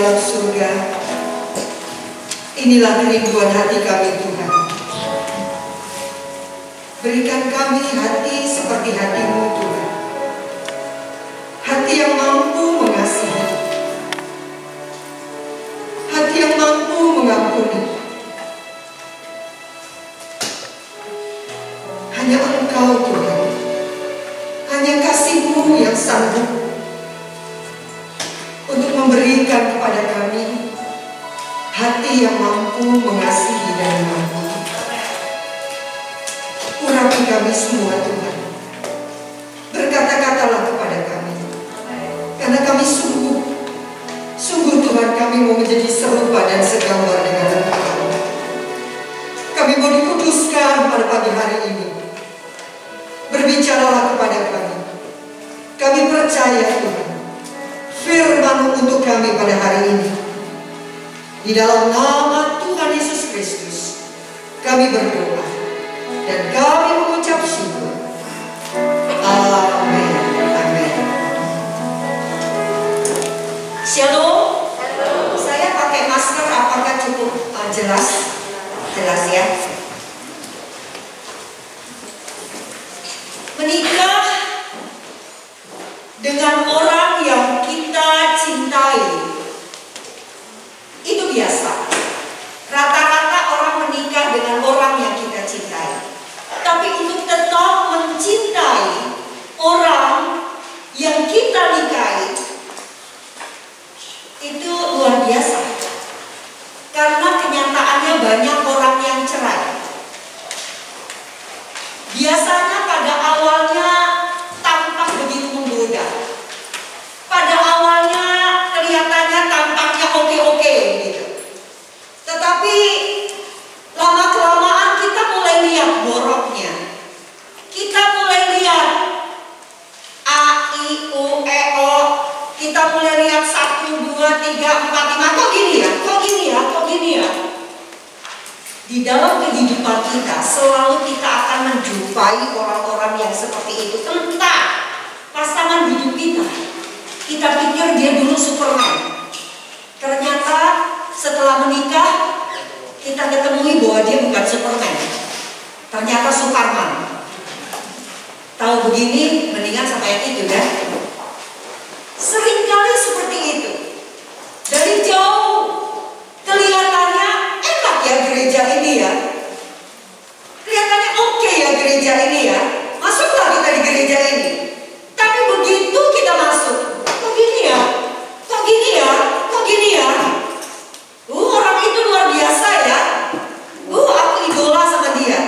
dalam surga, inilah kerinduan hati kami Tuhan. Berikan kami hati seperti hati-Mu Tuhan. Hati yang mampu mengasihi, hati yang mampu mengampuni. Hanya Engkau Tuhan, hanya kasih-Mu yang sanggup untuk memberikan kepada kami hati yang mampu mengasihi dan mengampuni. Urapi kami semua Tuhan. Berkata-katalah kepada kami, karena kami sungguh Tuhan, kami mau menjadi serupa dan segambar dengan Engkau. Kami mau dikuduskan pada pagi hari ini. Berbicaralah kepada kami. Kami percaya Tuhan, firman untuk kami pada hari ini. Di dalam nama Tuhan Yesus Kristus kami berdoa dan kami mengucap syukur. Amin. Amin. Shalom. Saya pakai masker, apakah cukup jelas? Jelas ya. Menikah dengan orang yang kita cintai itu biasa. Rata-rata orang menikah dengan orang yang kita cintai. Tapi untuk tetap mencintai orang yang kita nikahi itu luar biasa. Karena kenyataannya banyak orang yang cerai. Biasanya pada awalnya tampak begitu menggoda. Pada awalnya kelihatannya tampaknya oke-oke gitu. Tetapi lama-kelamaan kita mulai lihat boroknya. Kita mulai lihat A, I, U, E, O. Kita mulai lihat 1, 2, 3, 4, 5. Kok gini ya? Kok gini ya? Kok gini ya? Di dalam kehidupan kita selalu kita akan menjumpai orang-orang yang seperti itu. Entah pasangan hidup kita, kita pikir dia dulu Superman. Ternyata setelah menikah kita ketemui bahwa dia bukan Superman. Ternyata Superman. Tahu begini, mendingan sama yang itu ya. Seringkali seperti itu. Dari jauh kelihatannya enak ya gereja ini ya. Kelihatannya oke ya gereja ini ya. Masuklah kita di gereja ini. Tapi begitu kita masuk, kok gini ya? Kok gini ya? Kok gini ya? Orang itu luar biasa ya. Aku idola sama dia.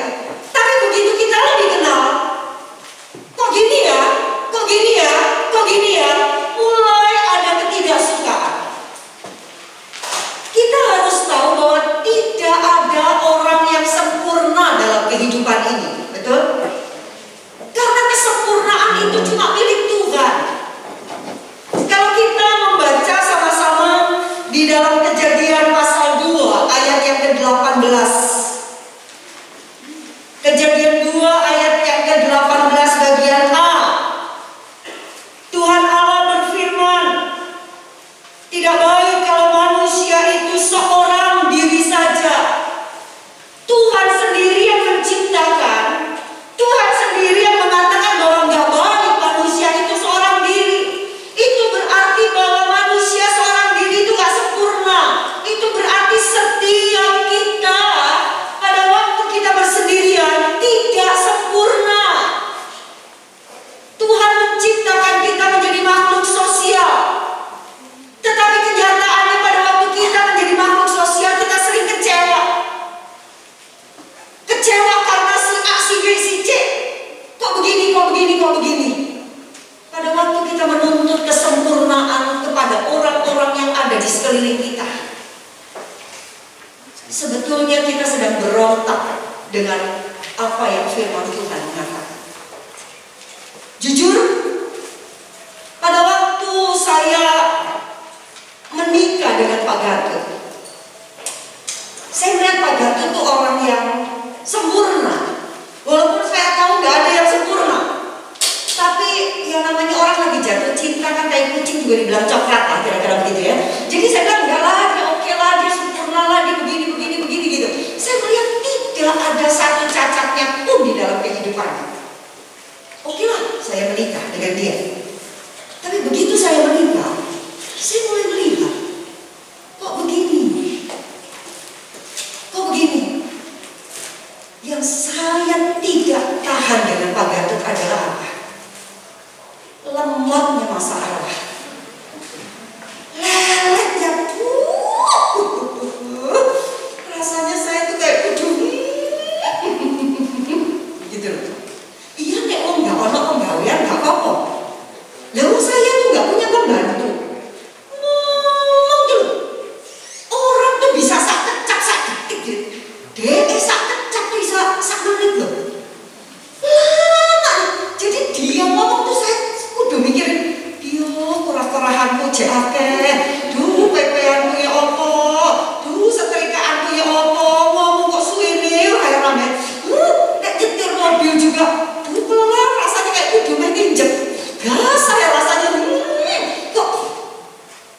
Tapi begitu kita lebih kenal, kok gini ya? Kok gini ya? Kok gini ya? Mulai ada ketidaksukaan. Kita harus tahu bahwa tidak ada orang yang sempurna dalam kehidupan ini, betul? Karena kesempurnaan itu cuma milik Tuhan. Kalau kita membaca sama-sama di dalam Kejadian pasal 2 ayat yang ke-18. Kejadian 2 ayat yang ke-18 bagian A. Tuhan Allah berfirman, tidak baik kalau manusia itu seorang diri saja. Tuhan sendiri yang menciptakan. Tuhan sendiri yang mengatakan bahwa nggak baik manusia itu seorang diri. Itu berarti bahwa manusia seorang diri itu nggak sempurna. Itu berarti setiap kita pada waktu kita bersendirian tidak sempurna. Tuhan menciptakan kita menjadi makhluk sosial. Tetapi kenyataannya pada waktu kita menjadi makhluk sosial, kita sering kecewa. Kecewa karena si A, si B, si C. Kok begini, kok begini, kok begini. Pada waktu kita menuntut kesempurnaan kepada orang-orang yang ada di sekeliling kita, sebetulnya kita sedang berontak dengan apa yang firman Tuhan katakan. Jujur, pada waktu saya menikah dengan Pak Gatot, saya melihat Pak Gatot itu orang yang sempurna. Walaupun saya tahu nggak ada yang sempurna, tapi yang namanya orang lagi jatuh cinta kan kayak kucing juga dibilang coklat lah, kira-kira begitu ya. Jadi saya bilang nggak kehidupannya. Oke lah, saya menikah dengan dia. Tapi begitu saya menikah, saya mulai melihat, kok begini? Kok begini? Yang saya tidak tahan dengan Pak Gatot adalah apa? Lemotnya masalah. Leletnya rasanya saya tuh kayak gitu loh. Iya nek wong gak ono penggawean gak apa-apa. Lalu saya tuh gak punya pembantu. Ngomong tuh, orang tuh bisa sak kecap sak detik gitu. Dek sak kecap bisa sak menit loh. Lama. Jadi dia ngomong tuh saya udah mikirin, dia kurang-kurahanku jek akeh. Duh pepeanku ya opo. Duh setrikaanku ya opo. Ngomong kok suwene ora rame. Nek nyetir mobil juga. Duh pelan rasanya kayak kudu meh injek. Gas saya rasanya kok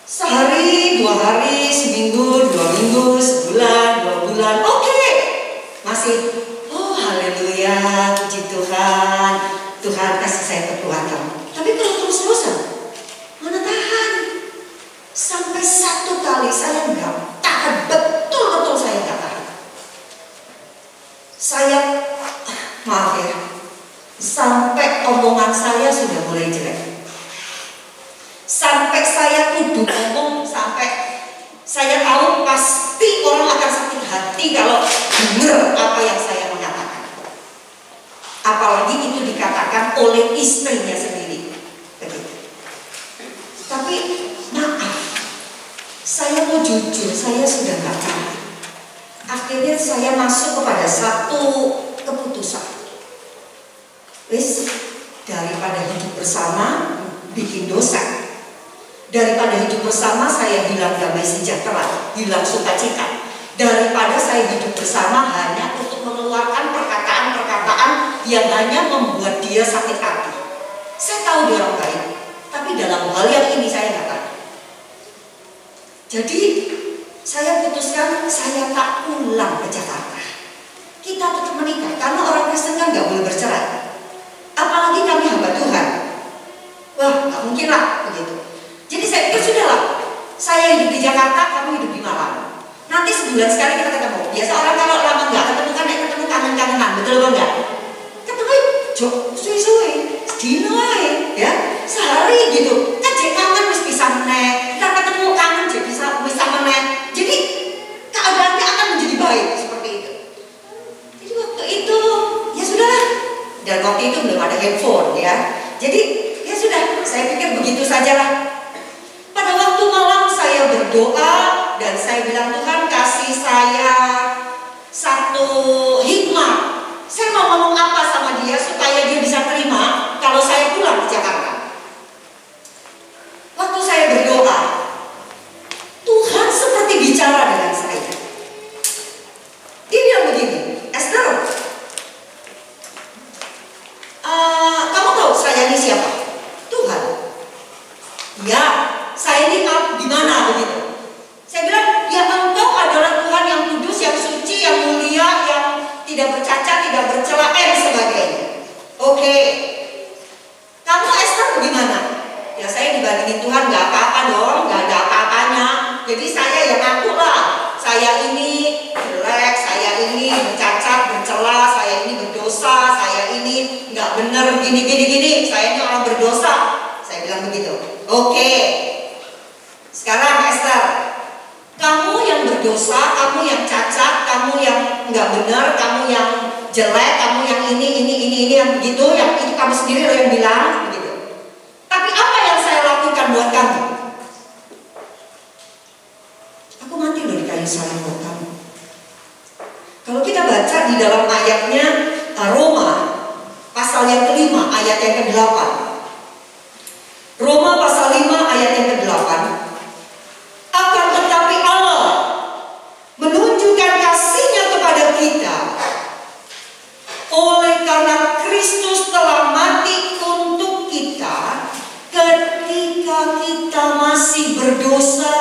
sehari, 2 hari, seminggu, 2 minggu, sebulan, 2 bulan. Oke. Masih oh haleluya, puji Tuhan. Tuhan kasih saya kekuatan. Tapi kalau terus-terusan mana tahan. Sampai satu kali saya nggak tahan, betul-betul saya nggak tahan. Saya maaf ya, sampai omongan saya sudah mulai jelek. Sampai saya kudu ngomong, sampai saya tahu pasti orang akan sakit hati kalau dengar apa yang saya mengatakan. Apalagi itu dikatakan oleh istrinya sendiri. Begitu. Tapi maaf, saya mau jujur, saya sudah nggak tahan. Akhirnya saya masuk kepada satu keputusan. Wis, daripada hidup bersama bikin dosa, daripada hidup bersama saya hilang damai sejahtera, hilang sukacita, daripada saya hidup bersama hanya untuk mengeluarkan perkataan-perkataan yang hanya membuat dia sakit hati. Saya tahu dia orang baik, tapi dalam hal yang ini saya nggak tahu. Jadi saya putuskan saya tak pulang ke Jakarta. Kita tetap menikah karena orang Kristen kan nggak boleh bercerai. Apalagi kami hamba Tuhan. Wah, nggak mungkin lah begitu. Jadi saya pikir sudahlah, saya hidup di Jakarta, kamu hidup di Malang. Nanti sebulan sekali kita ketemu. Biasa orang kalau lama nggak ketemu kan ketemu kangen-kangenan, betul apa enggak? Ketemu jok suwe-suwe, sedino ae, ya sehari gitu. Kan jadi kangen wis bisa meneh. Kita ketemu kangen jadi bisa meneh. Jadi keadaannya akan menjadi baik seperti itu. Jadi waktu itu ya sudahlah. Dan waktu itu belum ada handphone ya. Jadi ya sudah, saya pikir begitu sajalah. Pada waktu malam saya berdoa dan saya bilang, Tuhan kasih saya satu hikmah. Saya mau ngomong apa sama dia supaya dia bisa terima kalau saya pulang ke Jakarta. Waktu saya berdoa, Tuhan seperti bicara dengan saya. Dia bilang begini, Esther, kamu tahu saya ini siapa? Tuhan. Ya, saya ini di mana begitu? Saya bilang, ya engkau adalah Tuhan yang kudus, yang suci, yang mulia, yang tidak bercacat, tidak bercela, dan sebagainya. Oke. Kamu Esther bagaimana? Ya saya dibandingin Tuhan nggak apa-apa dong, nggak ada apa-apanya. Jadi saya ya ngaku lah, saya ini jelek, saya ini bercacat, bercela, saya ini berdosa, saya ini nggak benar, gini, saya ini orang berdosa. Saya bilang begitu. Oke. Sekarang Esther, kamu yang berdosa, kamu yang cacat, kamu yang nggak benar, kamu yang jelek, kamu yang ini yang begitu, yang itu kamu sendiri loh yang bilang begitu. Tapi apa yang saya lakukan buat kamu? Aku mati loh di kayu salib buat kamu. Kalau kita baca di dalam ayatnya Roma pasal yang kelima ayat yang ke-8. Roma pasal 5 ayat yang ke-8. Akan tetapi Allah menunjukkan kasih-Nya kepada kita oleh karena Kristus telah mati untuk kita ketika kita masih berdosa.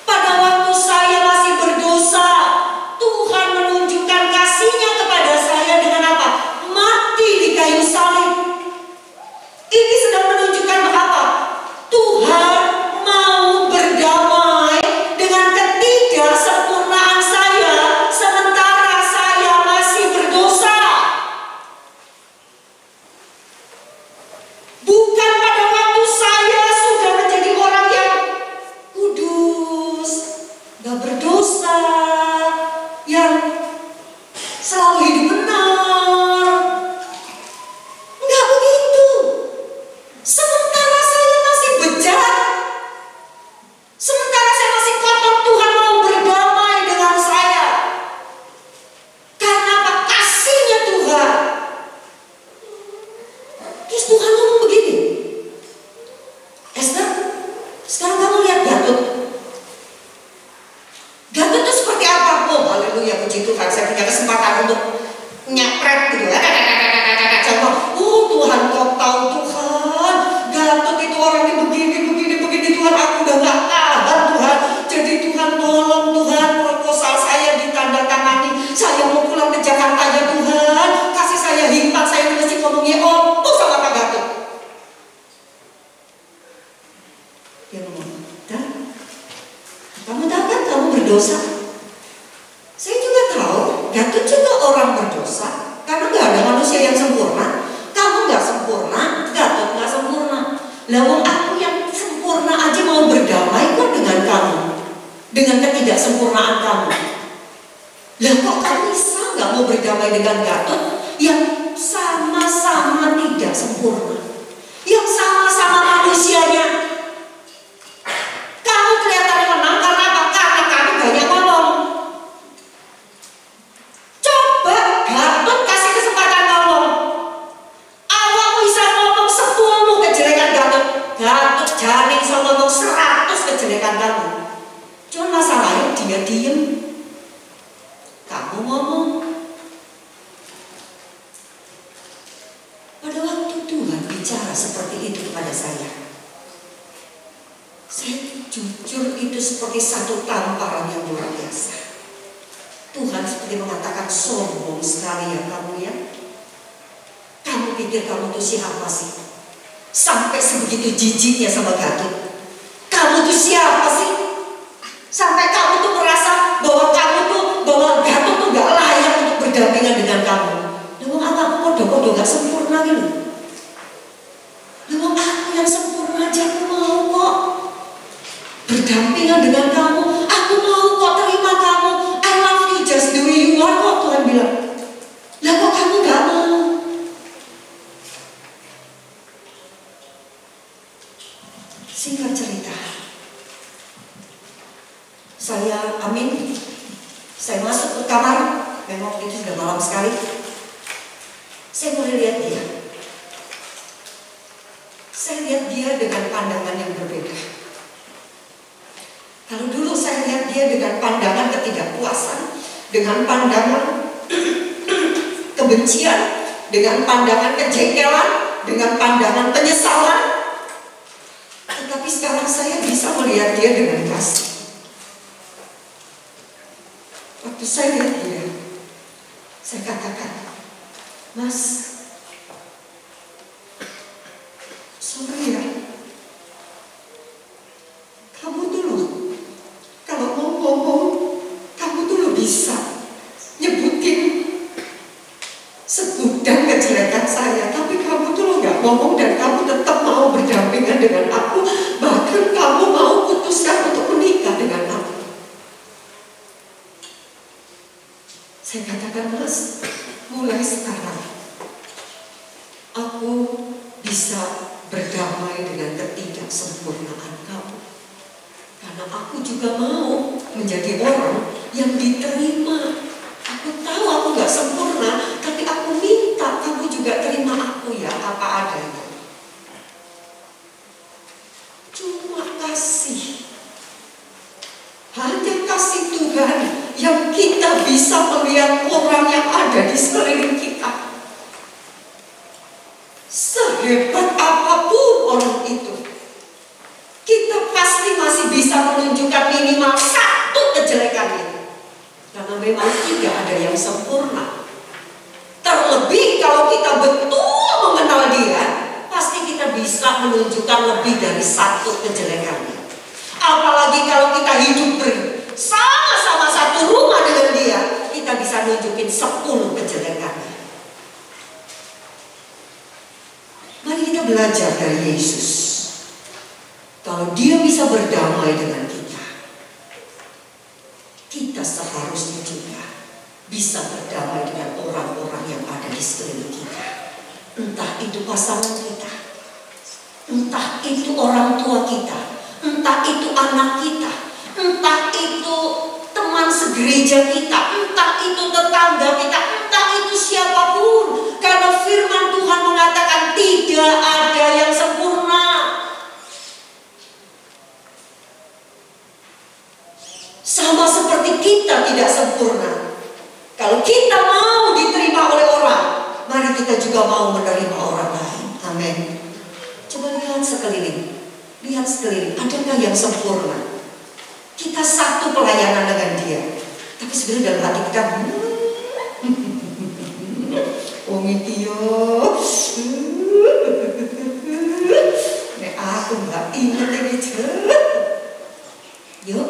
Pada waktu saya masih berdosa, Tuhan menunjukkan kasih-Nya kepada saya dengan apa? Mati nyepret gitu. Tuhan kau tahu Tuhan, Gatot itu orangnya begini Tuhan, aku udah gak tahan Tuhan. Jadi Tuhan tolong Tuhan, proposal saya ditandatangani, saya mau pulang ke Jakarta ya Tuhan, kasih saya hikmat, saya mesti ngomongnya opo sama Pak Gatot. Dia ngomong, dan kamu tahu kan kamu berdosa. Saya juga tahu Gatot juga orang berdosa, karena gak ada manusia yang sempurna. Kamu gak sempurna, Gatot gak sempurna. Lawang aku yang sempurna aja mau berdamai kok dengan kamu, dengan ketidaksempurnaan kamu. Lah kok kamu bisa gak mau berdamai dengan Gatot yang sama-sama tidak sempurna, yang sama-sama manusianya? Kamu kelihatan menang karena apa? Karena kamu banyak ngomong. Coba Gatot kasih kesempatan ngomong. Awak bisa ngomong 10 kejelekan Gatot. Gatot jangan bisa ngomong 100 kejelekan kamu. Cuma masalahnya dia diem. Kamu ngomong. Pada waktu Tuhan bicara seperti itu kepada saya jujur itu seperti satu tamparan yang luar biasa. Tuhan seperti mengatakan, sombong sekali ya kamu ya. Kamu pikir kamu tuh siapa sih? Sampai sebegitu jijiknya sama Gatot. Kamu tuh siapa sih? Sampai kamu tuh merasa bahwa Gatot tuh gak layak untuk berdampingan dengan kamu. Namun anakmu kodoh-kodoh gak sempurna gitu. Namun aku yang sempurna aja aku mau kok berdampingan dengan kamu. Aku mau kok terima kamu. I love you just the way you are kok, Tuhan bilang. Lah kok kamu gak mau? Singkat cerita, saya masuk ke kamar. Memang itu sudah malam sekali. Saya mulai lihat dia. Saya lihat dia dengan pandangan yang berbeda. Kalau dulu saya lihat dia dengan pandangan ketidakpuasan, dengan pandangan kebencian, dengan pandangan kejengkelan, dengan pandangan penyesalan. Tetapi sekarang saya bisa melihat dia dengan kasih. Waktu saya lihat dia, saya katakan, Mas, sorry ya, kamu dulu kalau mau ngomong, kamu dulu bisa nyebutin segudang kejelekan saya, tapi kamu dulu gak ngomong dan kamu tetap mau berdampingan dengan aku, bahkan kamu mau putuskan untuk menikah dengan aku. Saya katakan, Mas, mulai sekarang aku bisa berdamai dengan ketidaksempurnaan kamu. Karena aku juga mau menjadi orang yang diterima. Aku tahu aku gak sempurna, tapi aku minta kamu juga terima aku ya apa adanya. Cuma kasih. Hanya kasih Tuhan yang kita bisa melihat orang yang ada di sekeliling kita. Sehebat apapun orang itu, kita pasti masih bisa menunjukkan minimal 1 kejelekannya. Karena memang tidak ada yang sempurna. Terlebih kalau kita betul mengenal dia, pasti kita bisa menunjukkan lebih dari 1 kejelekannya. Apalagi kalau kita hidup bersama-sama satu rumah dengan dia, kita bisa nunjukin 10 kejelekannya. Mari kita belajar dari Yesus. Kalau dia bisa berdamai dengan kita, kita seharusnya juga bisa berdamai dengan orang-orang yang ada di sekeliling kita. Entah itu pasangan kita, entah itu orang tua kita, entah itu anak kita, entah itu teman segereja kita, entah itu tetangga kita, entah itu siapapun. Karena firman Tuhan mengatakan tidak ada yang sempurna. Sama seperti kita tidak sempurna. Kalau kita mau diterima oleh mau menerima orang lain. Amin. Coba lihat sekeliling. Lihat sekeliling, adakah yang sempurna? Kita satu pelayanan dengan dia, tapi sebenarnya dalam hati kita oh mitio nek aku nggak ingat lagi. Yuk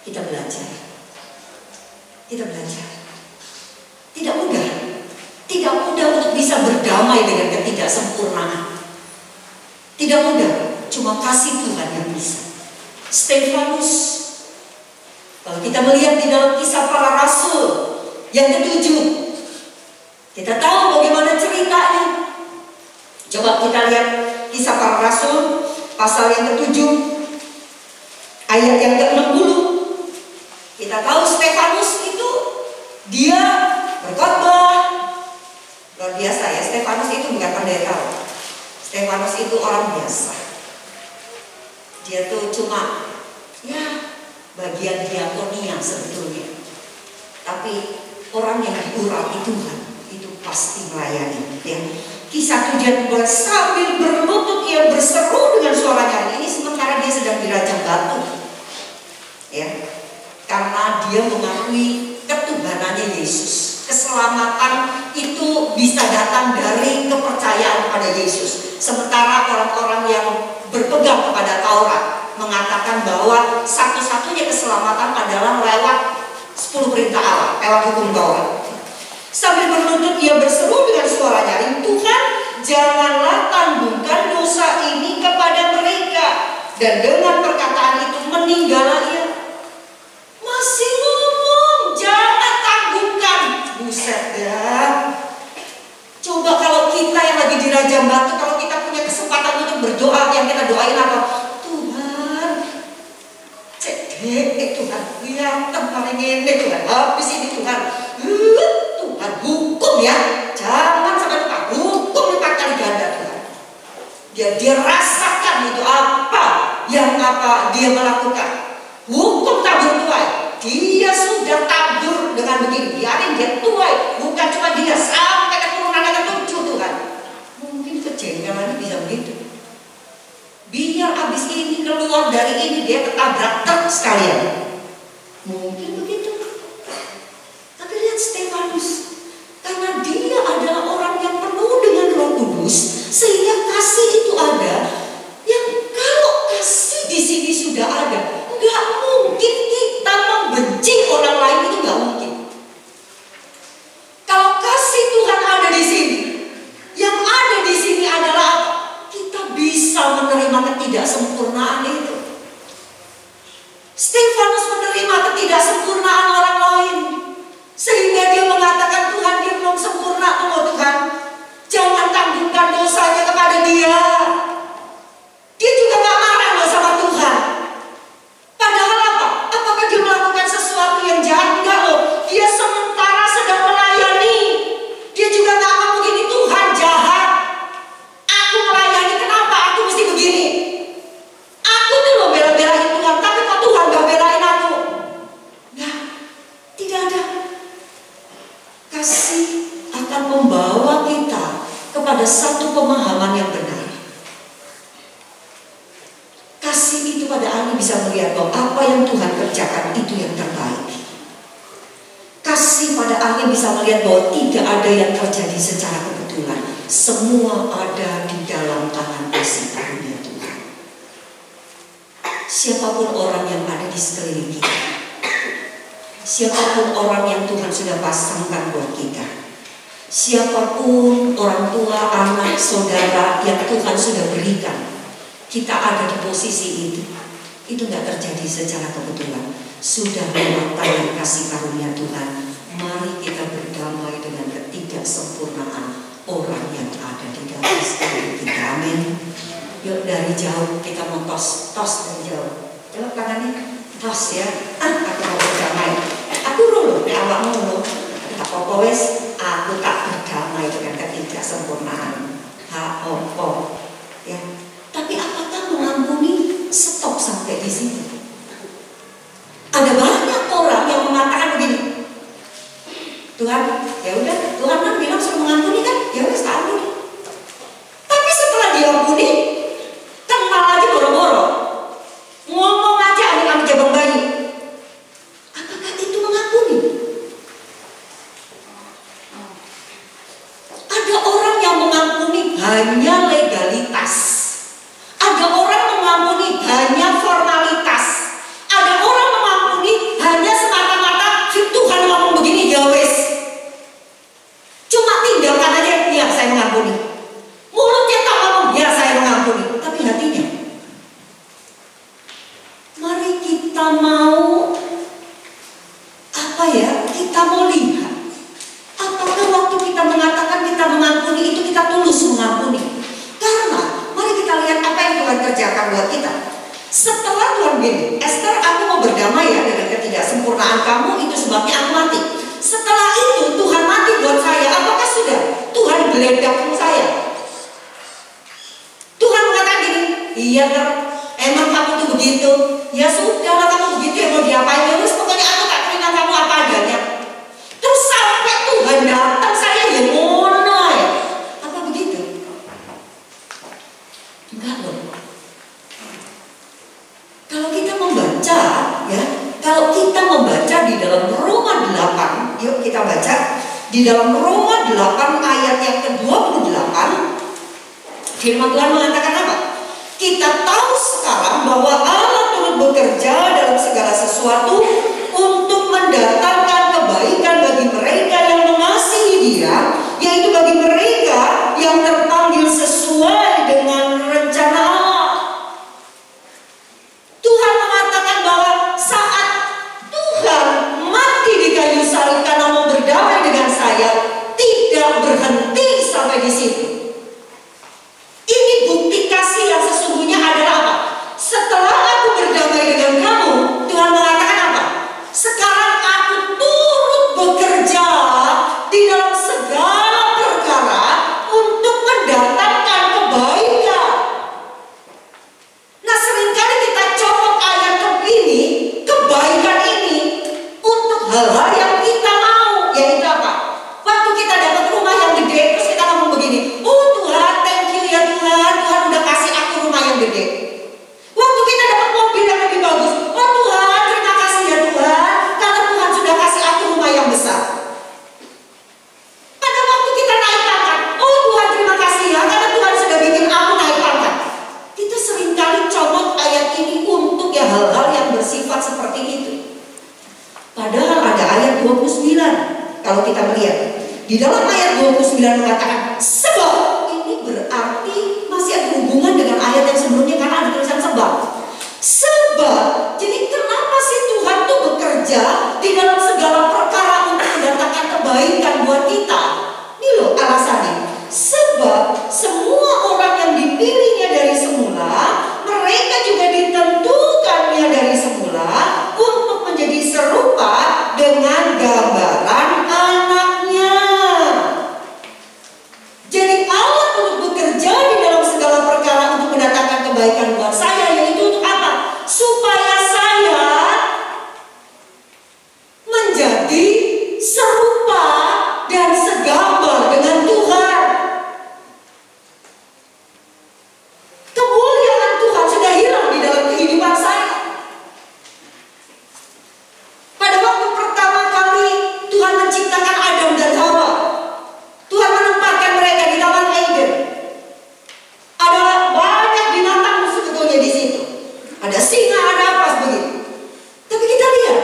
kita belajar. Kita belajar. Tidak mudah untuk bisa berdamai dengan ketidaksempurnaan. Tidak mudah, cuma kasih Tuhan yang bisa. Stefanus, kalau kita melihat di dalam Kisah Para Rasul yang ke-7, kita tahu bagaimana ceritanya. Coba kita lihat Kisah Para Rasul pasal yang ke-7 ayat yang ke-60. Kita tahu Stefanus itu dia berkhotbah luar biasa ya. Stefanus itu bukan pendeta. Stefanus itu orang biasa. Dia tuh cuma ya bagian diakonia sebetulnya. Tapi orang yang diurapi Tuhan itu pasti melayani ya. Kisah 7 sambil berlutut ia berseru dengan suara nyaring. Ini sementara dia sedang dirajam batu ya, karena dia mengakui ketuhanannya Yesus. Keselamatan itu bisa datang dari kepercayaan pada Yesus. Sementara orang-orang yang berpegang kepada Taurat mengatakan bahwa satu-satunya keselamatan adalah lewat 10 perintah Allah, lewat hukum Taurat. Sambil berlutut ia berseru dengan suara nyaring, Tuhan, janganlah tanggungan dosa ini kepada mereka. Dan dengan perkataan itu meninggallah ia. Masih ngomong, jangan tanggungan. Buset ya. Coba kalau kita yang lagi dirajam batu, kalau kita punya kesempatan untuk berdoa, yang kita doain apa? Tuhan, cek Tuhan, lihat paling ini Tuhan, habis ini Tuhan, Tuhan hukum ya, jangan sampai lupa hukum 4 kali ganda Tuhan. Dia rasakan itu apa yang dia melakukan. Hukum tabur tuai, dia sudah tabur dengan begini, biarin dia tuai, bukan cuma dia sampai keturunan yang ke-7 Tuhan. Mungkin kejengkelannya bisa begitu. Biar abis ini keluar dari ini dia ketabrak truk sekalian. Mungkin begitu. Tapi lihat Stefanus, karena dia adalah orang yang penuh dengan Roh Kudus, sehingga kasih itu ada. Yang kalau kasih di sini sudah ada, nggak mungkin kita membenci orang lain, itu nggak mungkin. Kalau kasih Tuhan ada di sini, yang ada di sini adalah apa? Kita bisa menerima ketidaksempurnaan itu. Stefanus menerima ketidaksempurnaan orang lain, sehingga dia mengatakan, Tuhan, dia belum sempurna loh Tuhan, jangan tanggungan dosanya kepada dia. Dia juga gak marah loh sama Tuhan. Padahal apa? Apakah dia melakukan sesuatu yang jahat? Enggak loh. Dia sementara sedang melayani. Dia juga gak ngomong begini, Tuhan jahat, aku melayani, kenapa aku mesti begini? Aku tuh loh bela-belain Tuhan, tapi kok Tuhan gak belain aku? Nah, tidak ada. Kasih akan membawa kita kepada satu pemahaman yang benar. Kasih itu pada akhirnya bisa melihat bahwa apa yang Tuhan kerjakan itu yang terbaik. Kasih pada akhirnya bisa melihat bahwa tidak ada yang terjadi secara kebetulan. Semua ada di dalam tangan kasih karunia Tuhan. Siapapun orang yang ada di sekeliling kita, siapapun orang yang Tuhan sudah pasangkan buat kita, siapapun orang tua, anak, saudara yang Tuhan sudah berikan, kita ada di posisi itu gak terjadi secara kebetulan. Sudah lewat tangan kasih karunia Tuhan. Mari kita berdamai dengan ketidaksempurnaan orang yang ada di dalam sekeliling kita. Amin. Yuk dari jauh kita mau tos dari jauh. Coba tangannya tos ya. Aku mau berdamai. Aku dulu di awakmu loh. Tak apa wes. Aku tak berdamai dengan ketidaksempurnaan. Apa ya. Tapi apakah mengampuni stop sampai di sini? Ada banyak orang yang mengatakan begini, Tuhan, Ya udah, Tuhan kan bilang suruh mengampuni kan, ya udah saya ampuni. Tapi setelah diampuni, kenal aja boro-boro, ngomong aja amit-amit jabang bayi. Apakah itu mengampuni? Ada orang yang mengampuni hanya legalitas. Ada orang mengampuni hanya formalitas. Ada orang mengampuni hanya semata-mata Tuhan ngomong begini, ya wes. Cuma tindakan aja, ya saya mengampuni. Mulutnya tak ngomong, ya saya mengampuni. Tapi hatinya, mari kita mau kita mau lihat apakah waktu kita mengatakan kita mengampuni itu kita tulus mengampuni. Karena mari kita lihat apa yang Tuhan kerjakan buat kita. Setelah Tuhan bilang, Esther, aku mau berdamai ya dengan ketidaksempurnaan kamu, itu sebabnya aku mati. Setelah itu Tuhan mati buat saya. Apakah sudah Tuhan geledak saya? Tuhan mengatakan gini, iya kan, emang kamu tuh begitu. Ya sudahlah kamu begitu, ya mau diapain? Ya pokoknya aku tak terima kamu apa adanya. Terus sampai Tuhan datang saya ya ngono ya. Apa begitu? Enggak loh. Kalau kita membaca ya, kalau kita membaca di dalam Roma 8, yuk kita baca di dalam Roma 8 ayat yang ke-28, firman Tuhan mengatakan apa? Kita tahu sekarang bahwa Allah turut bekerja dalam segala sesuatu untuk mendatangkan kebaikan bagi mereka yang mengasihi Dia, yaitu bagi mereka yang terpanggil sesuai dengan rencana Allah. Tuhan mengatakan bahwa saat Tuhan mati di kayu salib karena mau berdamai dengan saya, tidak berhenti sampai di situ. Ini bukti kasih yang sesungguhnya adalah apa? Setelah aku berdamai dengan kamu, Tuhan mengatakan apa? Sekarang aku turut bekerja di dalam segala perkara untuk mendatangkan kebaikan. Nah, seringkali kita copot ayat ini, kebaikan ini untuk hal-hal yang kita mau, yaitu apa? Waktu kita dapat rumah yang gede, terus kita ngomong begini, oh Tuhan, thank you ya Tuhan, Tuhan udah kasih aku rumah yang gede. Waktu kita dapat mobil yang lebih bagus, oh Tuhan, terima kasih ya Tuhan, karena Tuhan sudah kasih aku rumah yang besar. Pada waktu kita naik pangkat, oh Tuhan terima kasih ya, karena Tuhan sudah bikin aku naik pangkat. Kita seringkali comot ayat ini untuk ya hal-hal yang bersifat seperti itu. Padahal ada ayat 29, kalau kita melihat di dalam ayat 29 mengatakan sebab, ini berarti masih ada hubungan dengan ayat yang sebelumnya karena ada tulisan sebab. Sebab, jadi kenapa sih Tuhan tuh bekerja di dalam segala perkara untuk mendatangkan kebaikan buat kita? Ini loh alasannya. Sebab semua orang yang dipilihnya dari semula, mereka juga ditentukannya dari semula untuk menjadi serupa dengan gambaran anaknya. Jadi Allah turut bekerja di dalam segala perkara untuk mendatangkan kebaikan buat saya, yaitu untuk apa? Supaya saya menjadi serupa dan segambar dengan Tuhan. Kemuliaan Tuhan sudah hilang di dalam kehidupan saya. Pada waktu pertama kali Tuhan menciptakan Adam dan Hawa, Tuhan menempatkan mereka di Taman Eden. Ada banyak binatang sebetulnya di situ. Ada singa, ada apa begitu. Tapi kita lihat,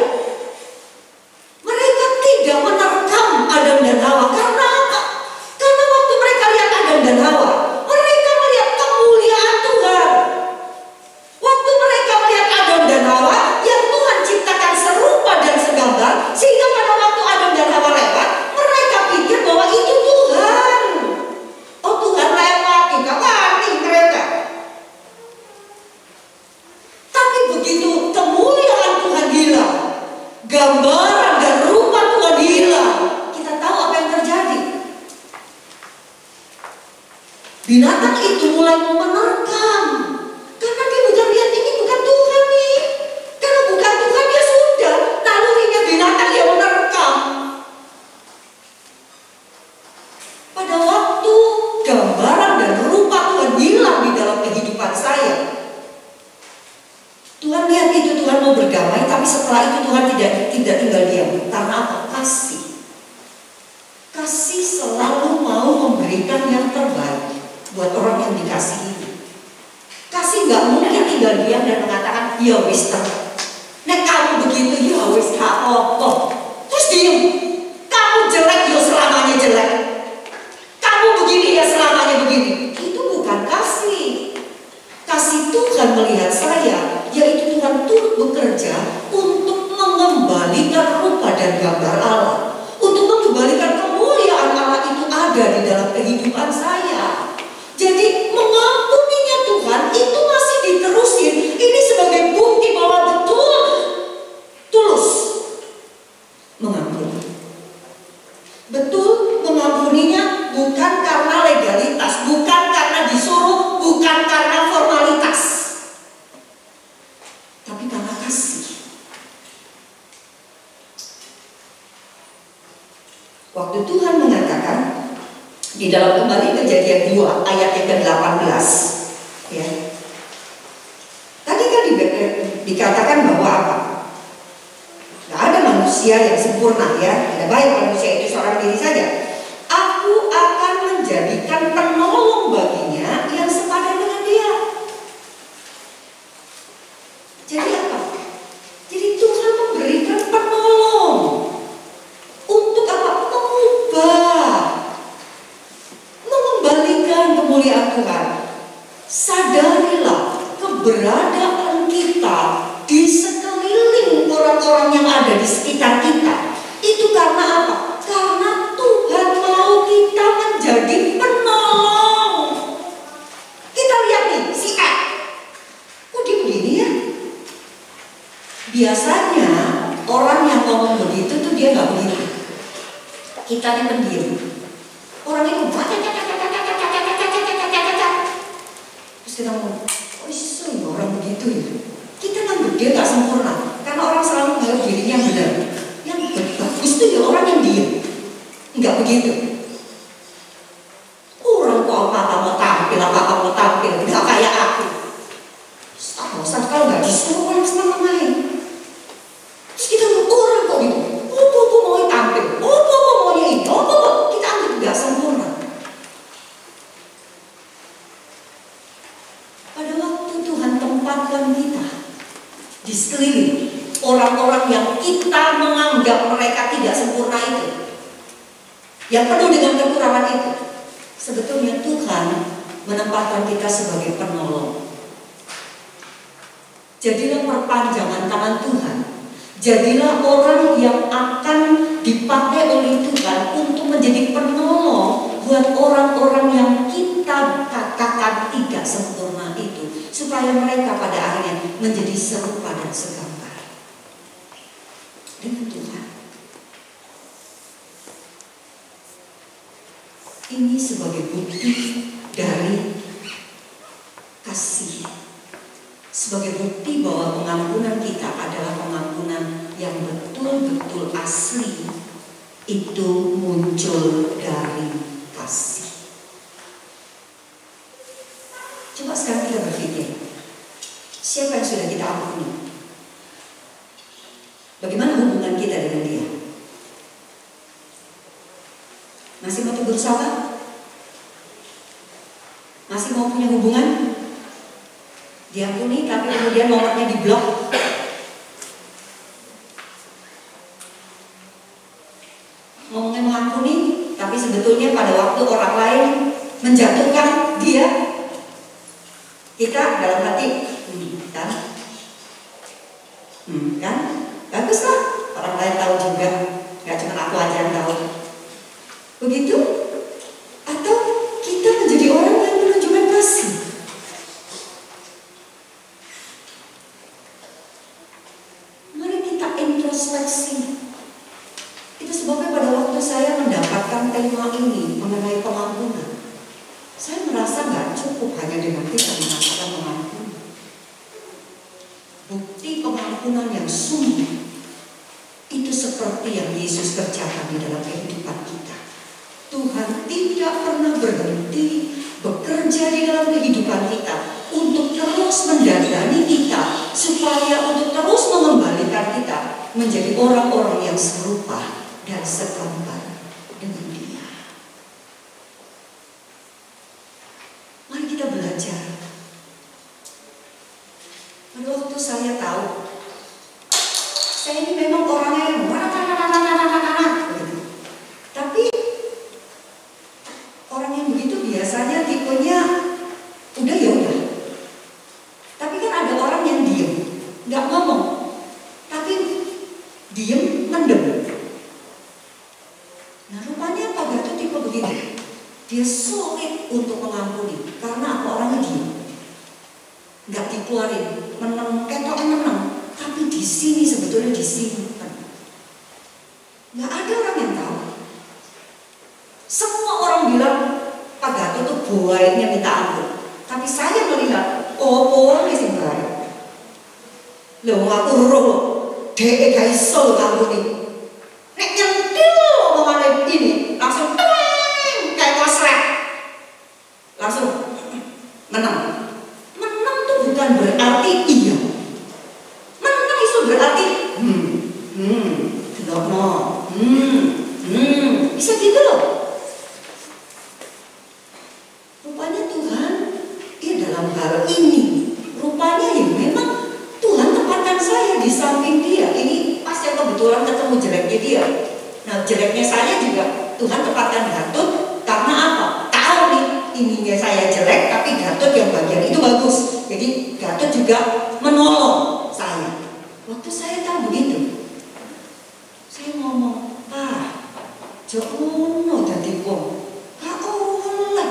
mereka tidak menerkam Adam dan Hawa. Karena apa? Karena waktu mereka lihat Adam dan Hawa, mereka melihat kemuliaan Tuhan. Waktu mereka melihat Adam dan Hawa yang Tuhan ciptakan serupa dan segambar, sehingga pada waktu Adam dan Hawa lewat, mereka pikir bahwa itu Tuhan. Oh Tuhan lewat, kita mati mereka. Tapi begitu kemuliaan Tuhan hilang, gambaran dan rupa Tuhan hilang, kita tahu apa yang terjadi. Binatang itu mulai menerkam. Karena dia bukan lihat ini bukan Tuhan nih. Karena bukan Tuhan, dia sudah nalurinya binatang yang menerkam. Pada waktu gambaran dan rupa Tuhan hilang di dalam kehidupan saya, Tuhan lihat itu, Tuhan mau berdamai, tapi setelah itu Tuhan tidak tinggal diam. Karena apa? Kasih. Kasih selalu mau memberikan yang terbaik buat orang yang dikasihi. Kasih nggak mungkin tinggal diam dan mengatakan, ya wis nek kamu begitu, ya wis gak apa-apa. Terus diam. Kamu jelek, ya selamanya jelek. Kamu begini, ya selamanya begini. Itu bukan kasih. Kasih Tuhan melihat saya, yaitu Tuhan turut bekerja untuk mengembalikan rupa dan gambar Allah, untuk mengembalikan kemuliaan Allah itu ada di dalam kehidupan saya. Jadi mengampuninya Tuhan itu masih diterusin. Ini sebagai bukti bahwa betul tulus mengampuni. Betul mengampuninya bukan karena legalitas, bukan karena disuruh, bukan karena formalitas, tapi karena kasih. Waktu Tuhan mengatakan di dalam kembali Kejadian 2 ayat yang ke-18, ya. Tadi kan dikatakan bahwa apa? Gak ada manusia yang sempurna, ya. Tidak baik manusia itu seorang diri saja. Aku akan menjadikan penolong baginya yang sepadan dengan dia. Jadi apa? Jadi Tuhan memberikan penolong. Untuk apa? Mengembalikan kemuliaan Tuhan. Sadarilah keberadaan kita di sekeliling orang-orang yang ada di sekitar kita. Itu karena apa? Karena Tuhan mau kita menjadi penolong. Kita lihat nih, si A. Kok dia begini ya? Biasanya orang yang ngomong begitu tuh dia nggak begitu. Kita nih pendiam. Orang itu terus kita ngomong, oh isu orang begitu ya. Kita nganggep dia nggak sempurna, karena orang selalu menganggap dirinya benar. Yang bagus itu ya orang yang diam. Nggak begitu. Orang kok apa-apa mau tampil, nggak kayak aku. Saat kalau nggak disuruh orang senang main. Terus kita ngomong orang kok gitu. Oh mau tampil, oh maunya ini, kita anggap nggak sempurna. Pada waktu Tuhan tempatkan kita di sekeliling orang-orang yang kita menganggap mereka tidak sempurna itu, yang penuh dengan kekurangan itu, sebetulnya Tuhan menempatkan kita sebagai penolong. Jadilah perpanjangan tangan Tuhan. Jadilah orang yang akan dipakai oleh Tuhan untuk menjadi penolong buat orang-orang yang kita katakan tidak sempurna itu, supaya mereka pada akhirnya menjadi serupa dan segambar dengan Tuhan. Ini sebagai bukti dari kasih, sebagai bukti bahwa pengampunan kita adalah pengampunan yang betul-betul asli, itu muncul dari kasih. Coba sekarang kita berpikir, siapa yang sudah kita ampuni? Bagaimana hubungan kita dengan dia? Masih mau tegur sapa? Masih mau punya hubungan? Diampuni tapi kemudian nomornya diblok. Ngomongnya mengampuni, tapi sebetulnya pada waktu orang lain menjatuhkan dia, kita dalam hati kan baguslah orang lain tahu juga, nggak cuma aku aja yang tahu. Begitu? Atau kita menjadi orang yang menunjukkan kasih? Mari kita introspeksi. Itu sebabnya pada waktu saya mendapatkan tema ini mengenai pengampunan, saya merasa nggak cukup hanya dengan kita mengatakan mengampuni. Bukti pengampunan yang sungguh itu seperti yang Yesus kerjakan di dalam kehidupan kita. Tuhan tidak pernah berhenti bekerja di dalam kehidupan kita untuk terus mendandani kita, supaya untuk terus mengembalikan kita menjadi orang-orang yang serupa dan segambar dengan Dia. Mari kita belajar. Pada waktu saya tahu, saya ini memang orangnya yang begitu. Tapi orang yang begitu biasanya tipenya udah ya udah. Tapi kan ada orang yang diem, nggak ngomong, tapi diem mendem. Nah rupanya Pak Gatot tipe begini. Dia sulit untuk mengampuni karena apa? Orangnya diem, nggak dikeluarin, menang, ketoknya menang. Tapi di sini sebetulnya disimpan. Nggak ada orang yang tahu. Semua orang bilang Pak Gatot tuh buayanya minta ampun. Tapi saya melihat, oh orang sing baik. Lho aku roh, dhek gak iso ngampuni. Nek nyentil omongane ini, langsung teng kayak koslet. Langsung menang. Menang tuh bukan berarti iya. Menang itu berarti bisa gitu loh. Rupanya Tuhan, ya dalam hal ini, rupanya ya memang Tuhan tempatkan saya di samping Dia. Ini pas yang kebetulan ketemu jeleknya Dia. Nah jeleknya saya juga Tuhan tempatkan Gatot karena apa? Tahu nih ininya saya jelek, tapi Gatot yang bagian itu bagus. Jadi Gatot juga menolong saya. Waktu saya tahu begitu, saya ngomong, Jokono dadi wong. Oleh.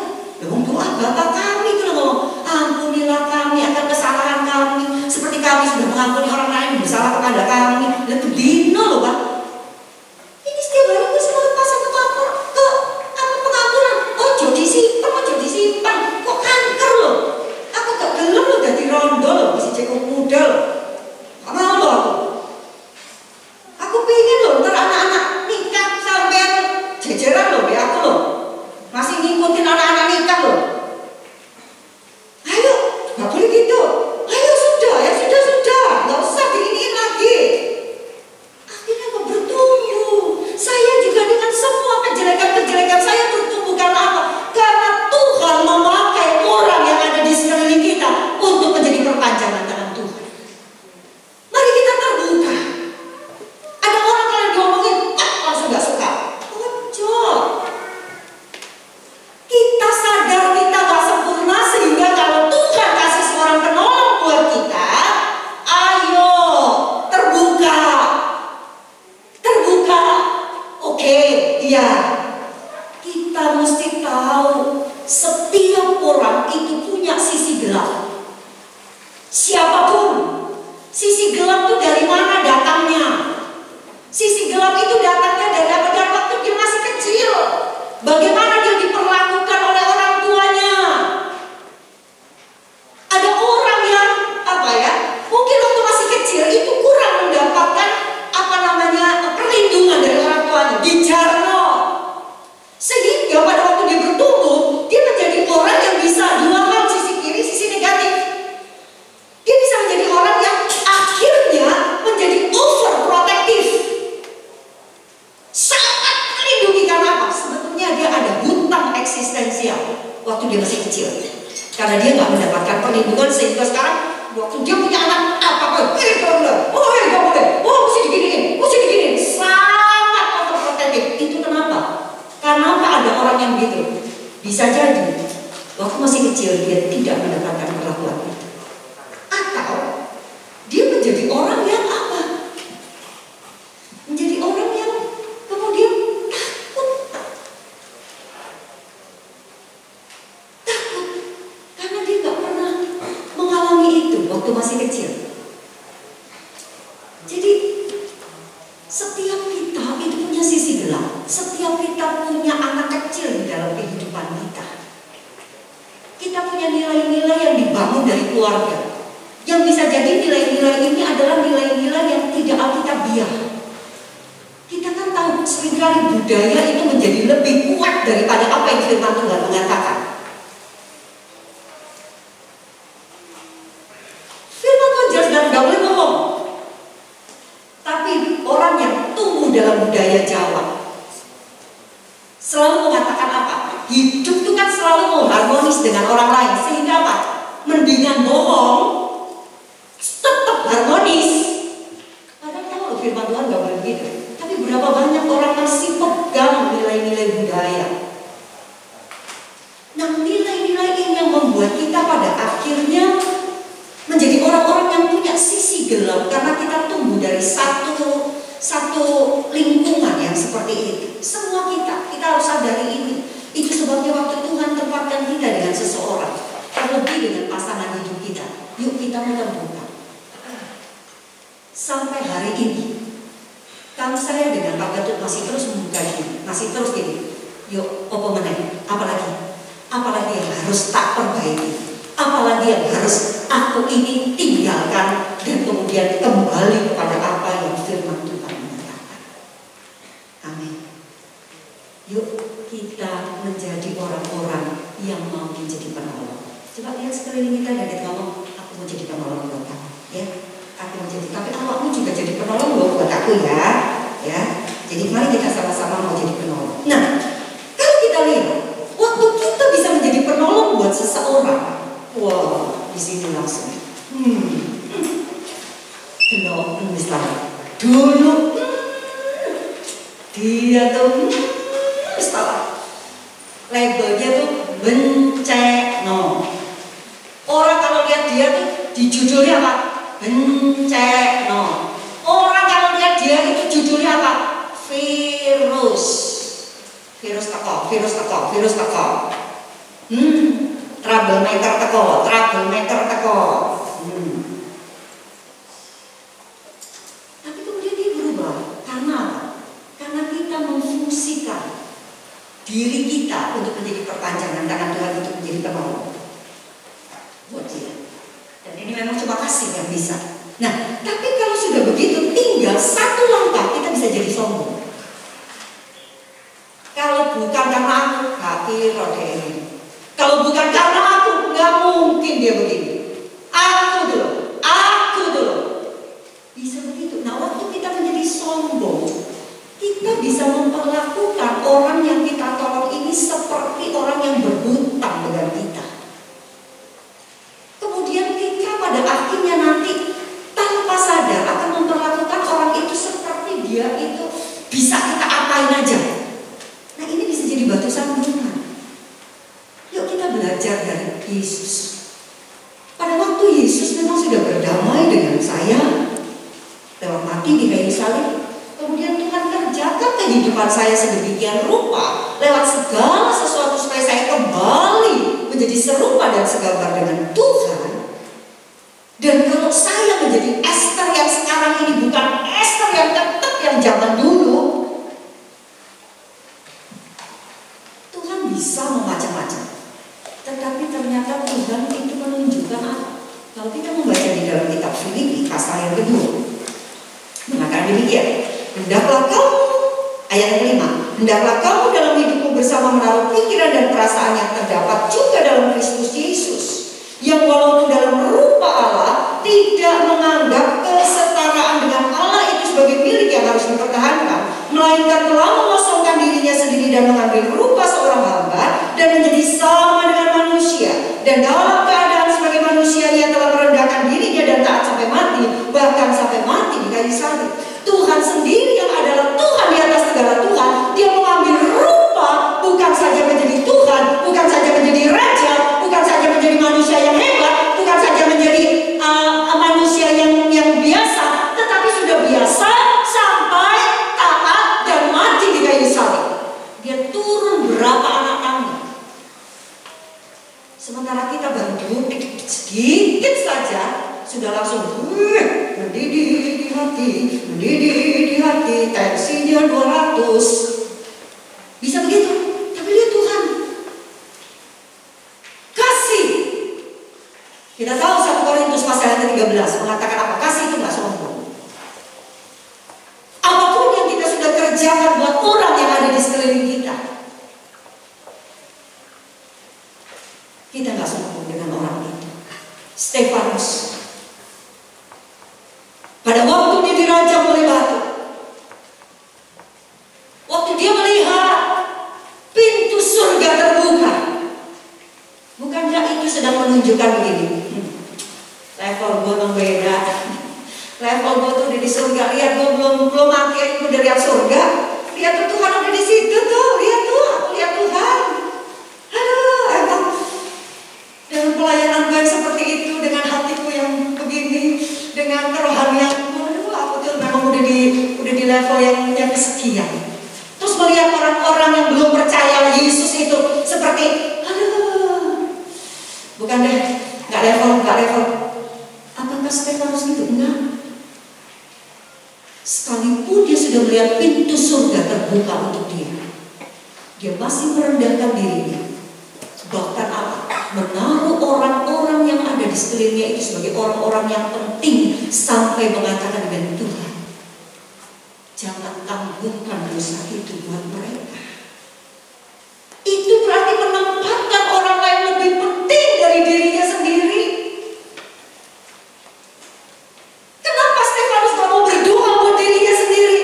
Wong doa Bapa kami itu ngomong, ampunilah kami akan kesalahan kami, seperti kami sudah mengampuni orang lain yang bersalah kepada kami. Dan bedino loh Pak. Ini setiap hari aku selalu pasang ke kantor, ke pengampunan. Ojo disimpan. Kok kanker loh. Aku gak gelem loh dadi rondo loh, masih cekok muda loh. Gak mau loh aku. Aku pengen loh ntar anak-anak nikah sampean jejeran loh be aku loh. Masih ngikutin anak-anak nikah loh. Ayo, gak boleh gitu. Ayo sudah, gak usah diiniin lagi. Akhirnya aku bertumbuh. Saya juga dengan semua kejelekan-kejelekan saya bertumbuh. Karena apa? Karena Tuhan memakai orang yang ada di sekeliling kita untuk menjadi perpanjangan tangan Tuhan. Mari kita terbuka. Ada orang kalau diomongin, langsung gak suka. Ojo. Kita sadar kita gak sempurna, sehingga kalau Tuhan kasih seorang penolong buat kita, ayo terbuka. Oke, iya. Kita mesti tahu setiap orang itu punya sisi gelap. Siapapun, sisi gelap itu dari mana datangnya? Sisi gelap itu datangnya dari waktu dia masih kecil. Bagaimana dia diperlakukan oleh orang tuanya? Ada orang yang mungkin waktu masih kecil itu kurang mendapatkan perlindungan dari orang tuanya, dijarno. Sehingga pada waktu dia bertumbuh, dia menjadi orang yang bisa dua hal, sisi kiri, sisi negatif. Dia bisa menjadi orang yang akhirnya menjadi overprotective. Sangat melindungi karena apa? Sebetulnya dia ada hutang eksistensial waktu dia masih kecil. Karena dia nggak mendapatkan perlindungan, sehingga sekarang waktu dia punya anak gak boleh, mesti diginiin, sangat overprotective. Itu kenapa? Karena ada orang yang begitu. Bisa jadi waktu masih kecil dia tidak mendapatkan perlakuan itu, atau dia menjadi orang yang menjadi orang yang kemudian takut karena dia nggak pernah mengalami itu waktu masih kecil. Jadi setiap kita itu punya sisi gelap. Setiap kita punya anak kecil di dalam kehidupan kita. Kita punya nilai-nilai yang dibangun dari keluarga. Yang bisa jadi nilai-nilai ini adalah nilai-nilai yang tidak alkitabiah. Kita kan tahu seringkali budaya itu menjadi lebih kuat daripada hidup itu kan selalu mau harmonis dengan orang lain, sehingga apa? Mendingan bohong, tetap harmonis. Padahal tahu firman Tuhan gak boleh begitu. Tapi berapa banyak orang masih pegang nilai-nilai budaya. Nah, nilai-nilai ini yang membuat kita pada akhirnya menjadi orang-orang yang punya sisi gelap, karena kita tumbuh dari satu lingkungan yang seperti itu. Semua kita harus sadari ini. Itu sebabnya waktu Tuhan tempatkan kita dengan seseorang, terlebih dengan pasangan hidup kita, yuk kita menemukan. Sampai hari ini, kan saya dengan Pak Gatut masih terus membuka diri, masih terus gini. Yuk, apa meneng? Apalagi yang harus tak perbaiki? Apalagi yang harus aku ini tinggalkan dan kemudian kembali kepada apa yang firman Tuhan mengatakan. Amin. Yuk kita menjadi orang-orang yang mau menjadi penolong. Coba lihat sekeliling kita dan kita ngomong, aku mau jadi penolong buat kamu, ya. Aku mau jadi, tapi awakmu juga jadi penolong buat aku, ya. Ya. Jadi mari kita sama-sama mau jadi penolong. Nah, kalau kita lihat, waktu kita bisa menjadi penolong buat seseorang, wah, di sini langsung. Misalnya dulu dia tuh salah. Labelnya tuh benceno. Orang kalau lihat dia tuh di judulnya apa? Benceno. Orang kalau lihat dia itu judulnya apa? Virus. Virus teko. Troublemaker teko. Tapi kemudian dia berubah. Karena apa? Karena kita memfungsikan diri kita untuk menjadi perpanjangan tangan Tuhan, untuk menjadi penolong buat dia. Dan ini memang cuma kasih yang bisa. Nah, tapi kalau sudah begitu, tinggal satu langkah kita bisa jadi sombong. Kalau bukan karena aku, kaki roda ini. Kalau bukan karena aku, nggak mungkin dia begini. Aku dulu. Bisa begitu. Nah, waktu kita menjadi sombong, kita bisa memperlakukan orang yang kita tolong ini seperti orang yang berhutang dengan kita. Kemudian kita pada akhirnya nanti tanpa sadar akan memperlakukan orang itu seperti dia itu bisa kita apain aja. Nah, ini bisa jadi batu sandungan. Yuk kita belajar dari Yesus. Pada waktu Yesus memang sudah berdamai dengan saya lewat mati di kayu salib. Kemudian Tuhan kerjakan kehidupan saya sedemikian rupa lewat segala sesuatu supaya saya kembali menjadi serupa dan segambar dengan Tuhan. Dan kalau saya menjadi Esther yang sekarang ini bukan Esther yang tetap yang zaman dulu, Tuhan bisa memacam-macam. Tetapi ternyata Tuhan itu menunjukkan apa? Kalau kita membaca di dalam kitab Filipi pasal yang kedua, mengatakan demikian. Hendaklah kamu, ayat yang 5, hendaklah kamu dalam hidupmu bersama menaruh pikiran dan perasaan yang terdapat juga dalam Kristus Yesus, yang walaupun dalam rupa Allah tidak menganggap kesetaraan dengan Allah itu sebagai milik yang harus dipertahankan, melainkan telah mengosongkan dirinya sendiri dan mengambil rupa seorang hamba dan menjadi sama dengan manusia, dan dalam keadaan sebagai manusia ia telah merendahkan dirinya dan taat sampai mati, bahkan sampai mati di kayu salib. Tuhan sendiri yang adalah Tuhan di atas segala Tuhan, dia mengambil rupa bukan saja menjadi Tuhan, bukan saja menjadi raja, bukan saja menjadi manusia yang hebat, bukan saja menjadi manusia yang biasa, tetapi sudah biasa sampai taat dan mati di kayu salib. Dia turun berapa anak tangga. Sementara kita baru duduk sedikit saja sudah langsung mendidih di hati, tensinya 200. Bisa begitu. Tapi lihat Tuhan kasih. Kita tahu 1 Korintus pasal 13 mengatakan apa? Kasih itu gak sombong. Apapun yang kita sudah kerjakan buat orang yang ada di sekeliling kita, kita gak sombong dengan orang itu. Stefanus pada waktu dia dirajam oleh batu, waktu dia melihat pintu surga terbuka, sedang menunjukkan begini, level gue memang beda. Level gue tuh udah di surga. Lihat gue belum mati, gue udah lihat surga. Lihat tuh Tuhan udah di situ tuh. Lihat tuh, aku lihat Tuhan. Aduh, emang dengan pelayanan gue yang seperti itu, dengan hatiku yang begini, dengan kerohanianku, aduh, aku tuh memang udah di level yang kesekian. Terus melihat orang-orang yang belum percaya Yesus itu seperti, aduh, bukan deh, nggak level. Apakah Stefanus itu? Enggak. Sekalipun dia sudah melihat pintu surga terbuka untuk dia masih merendahkan dirinya. Bahkan menaruh orang-orang yang ada di sekelilingnya itu sebagai orang-orang yang penting, sampai mengatakan dengan Tuhan, jangan tanggungan dosa itu buat mereka. Itu berarti menempatkan orang lain lebih penting dari dirinya sendiri. Kenapa Stefanus gak mau berdoa buat dirinya sendiri?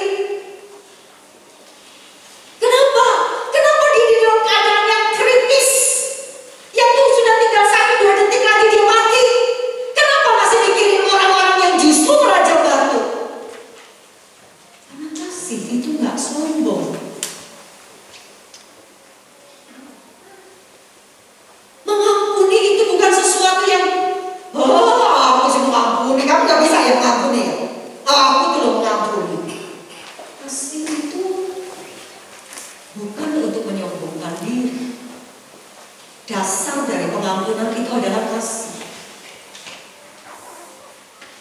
Kenapa? Kenapa dia di dalam keadaan yang kritis, yang tuh sudah tinggal 1-2 detik lagi dia mati? Kenapa masih mikirin orang-orang yang justru Raja Batu? Karena kasih itu gak sombong. Mengampuni itu bukan sesuatu yang, aku sih mengampuni, kamu gak bisa ya mengampuni ya? Aku tuh loh mengampuni. Kasih itu bukan untuk menyombongkan diri. Dasar dari pengampunan itu adalah kasih.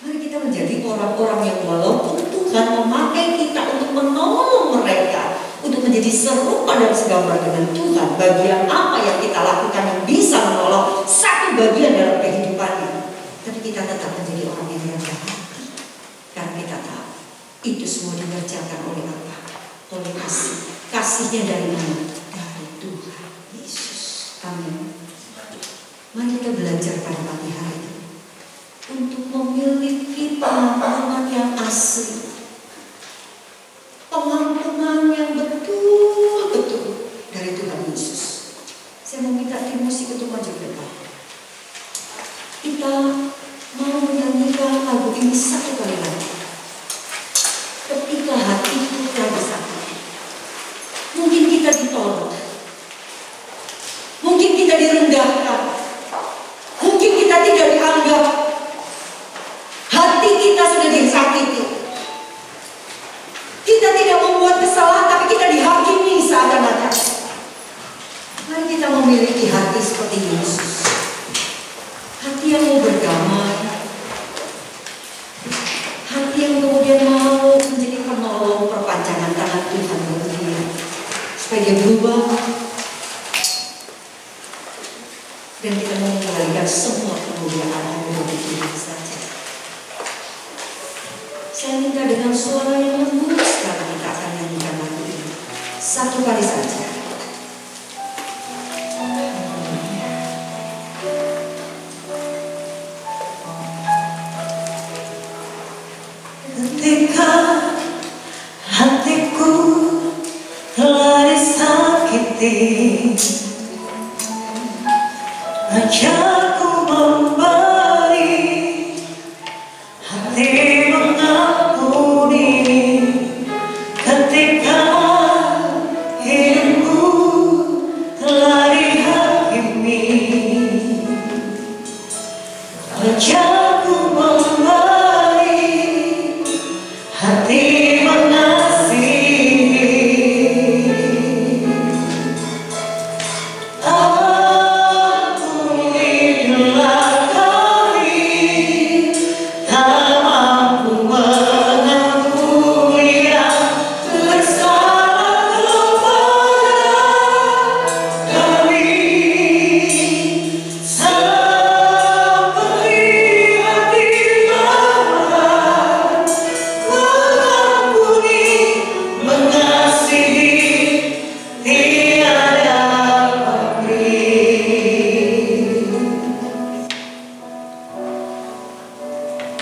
Mari kita menjadi orang-orang yang walaupun Tuhan memakai kita untuk menolong mereka, untuk menjadi serupa dan segambar dengan Tuhan, bagian apa yang kita lakukan yang bisa menolong satu bagian dalam kehidupannya, tapi kita tetap menjadi orang yang rendah hati, karena kita tahu itu semua dikerjakan oleh apa? Oleh kasih. Kasihnya dari mana? Dari Tuhan Yesus. Amin. Mari kita belajar pada pagi hari ini untuk memiliki pengampunan yang asli, pengampunan yang betul-betul dari Tuhan Yesus. Saya mau minta tim musik untuk maju ke depan. Kita mau menyanyikan lagu ini satu kali lagi. Ketika hatiku lagi sakit, mungkin kita ditolak, mungkin kita direndahkan, mungkin kita tidak dianggap, hati kita sudah disakiti. Kita tidak membuat kesalahan, tapi kita dihakimi seakan-akan. Mari kita memiliki hati seperti Yesus, hati yang mau berdamai, hati yang kemudian mau menjadi penolong, perpanjangan tangan Tuhan bagi dia, supaya dia berubah. Dan kita mau mengembalikan semua kemuliaan hanya bagi Tuhan saja. Saya minta dengan suara yang lembut sekali kita akan nyanyikan lagu ini satu kali saja. Ketika hatiku telah disakiti, ajarku memberi hati mengampuni. Ketika hidupku telah dihakimi, ajarku memberi hati mengasihi. Ampunilah kami, tak mampu mengampuni yang bersalah kepada kami. Seperti hati Bapa, mengampuni, mengasihi, tiada pamrih.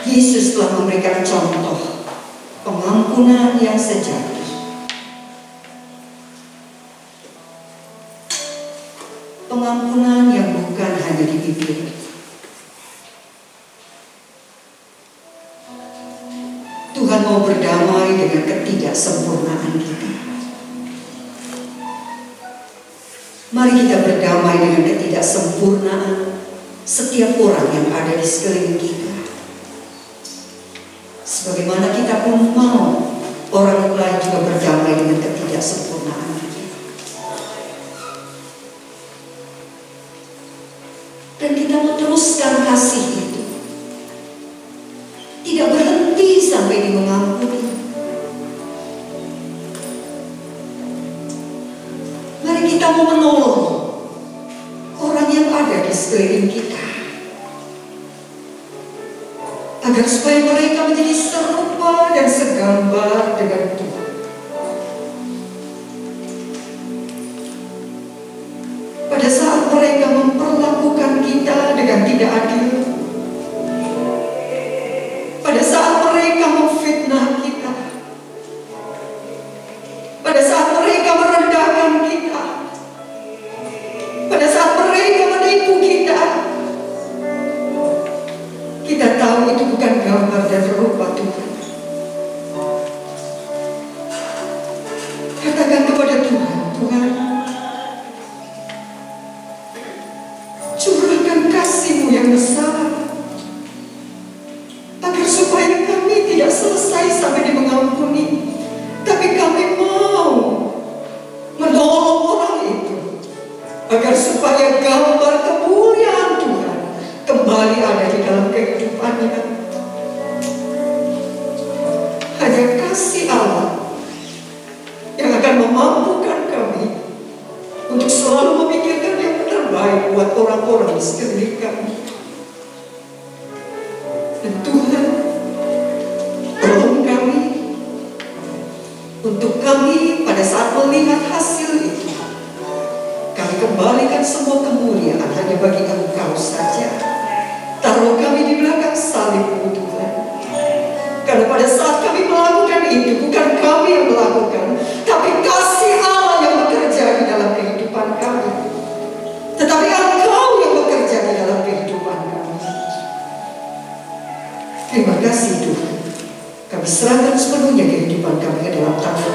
Yesus telah memberikan contoh pengampunan yang sejati. pengampunan yang bukan hanya di bibir. Tuhan mau berdamai dengan ketidaksempurnaan kita. Mari kita berdamai dengan ketidaksempurnaan setiap orang yang ada di sekeliling kita. Sebagaimana kita pun mau orang lain juga berdamai dengan ketidaksempurnaan kita. Dan kita mau teruskan kasih itu. Tidak berhenti sampai di mengampuni. Mari kita mau menolong orang yang ada di sekeliling kita, agar supaya mereka menjadi serupa dan segambar dengan Tuhan. Pada saat mereka memperlakukan kita dengan tidak adil, pada saat mereka memfitnah kita, pada saat mereka merendahkan kita, pada saat mereka menipu kita, kita tahu itu bukan gambar dan rupa Tuhan. Katakan kepada Tuhan, Tuhan, curahkan kasih-Mu yang besar, agar supaya kami tidak selesai sampai di mengampuni, tapi kami mau menolong orang itu, agar supaya gambar kemuliaan Tuhan kembali ada di dalam kehidupannya. Hanya kasih Allah yang akan memampukan kami untuk selalu memikirkan yang terbaik buat orang-orang di sekeliling kami. Dan Tuhan, tolong kami untuk kami pada saat melihat hasil itu, kami kembalikan semua kemuliaan hanya bagi Engkau saja. Taruh kami di belakang salib-Mu, Tuhan. Karena pada saat kami melakukan itu, bukan kami yang melakukan, tapi kasih Allah yang bekerja di dalam kehidupan kami. Tetapi Engkau yang bekerja di dalam kehidupan kami. Terima kasih Tuhan. Kami serahkan sepenuhnya kehidupan kami ke dalam tangan